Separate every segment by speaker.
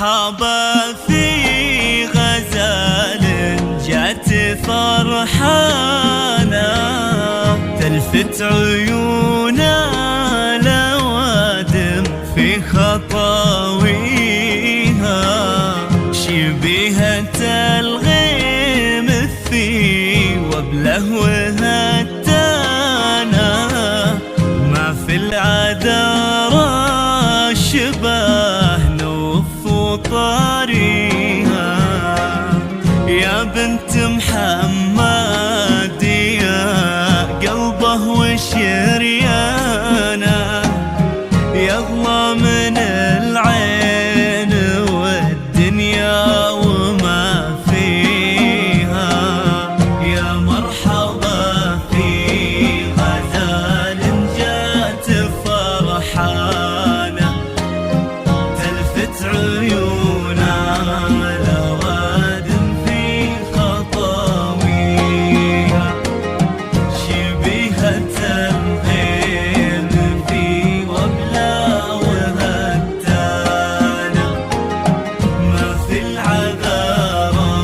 Speaker 1: مرحبا في غزال جات فرحانة، تلفت عيونا لوادم في خطاويها، شبيهة الغيم الثي وبلهوها التانا، ما في العذارى شباه نوف وطاريها. يا بنت محمد يا قلبه وشريانه، يغلى من العين والدنيا وما فيها. يا مرحبا في غزال جات فرحانة، تلفت عيونا لوادم في خطاويها، شبيهة الغيم في وبلاوها التانا، ما في العذارى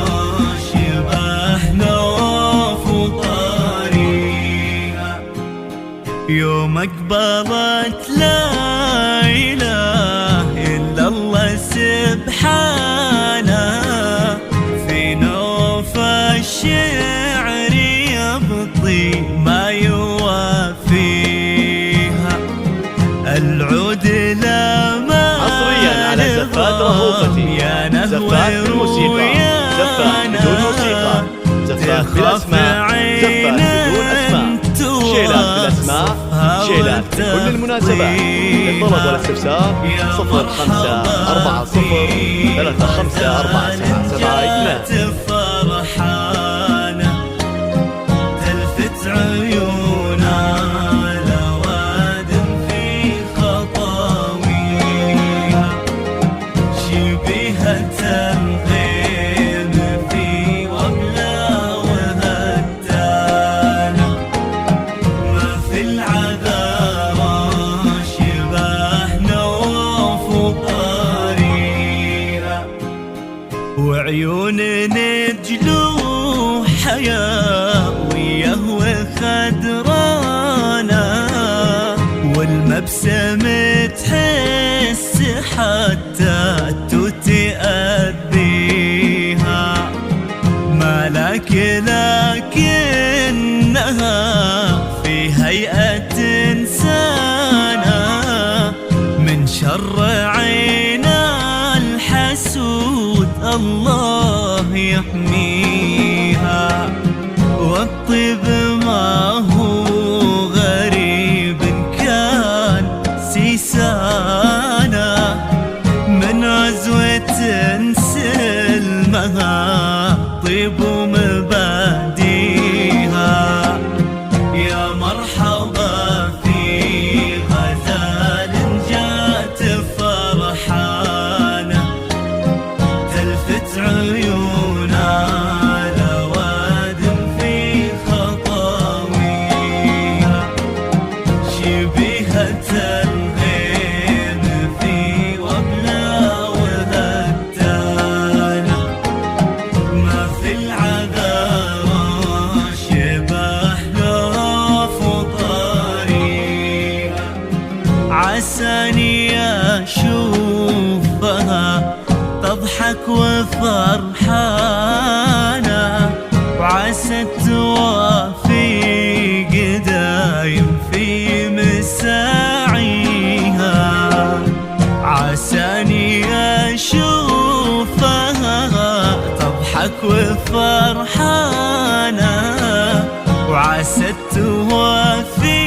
Speaker 1: شباه نواف وطاريها. يوم اقبلت لا اله الا الله سبحانه، في نوف الشعر يبطي ما يوافيها. العود لا ما
Speaker 2: حصريا على زفات رهوفتي، زفات بالموسيقى، زفات بدون موسيقى، زفات بالاسماء، زفات بدون اسماء، شيلات بالاسماء، شيلات لكل المناسبات. للطلب والاستفسار 0540354772.
Speaker 1: فرحانة تلفت عيونا لوادم في خطاويها، شبيهة الغيم في وبلاوها التانا، ما في العذارى شباه نواف وطاريها. وعيون نجلو حيوية وخدرانا، والمبسم تحس حتى تؤذيها، مالك لكنها في هيئة إنسانة، من شر عينا الحسود الله يحميها. والطيب ما هو غريب كان سيسانا، من عزوة سلمها طيب ومباديها. يا مرحبا في غزال جات فرحانة، تلفت عيونا لوادم في خطاويها، شبيهة الغيم في وبلاوها التانا، ما في العذارى شباه نواف وطاريها. عساني أشوفها تضحك وفرحانة، وعسى توافي قدايم في مساعيها. عساني أشوفها تضحك وفرحانة، وعسى توافي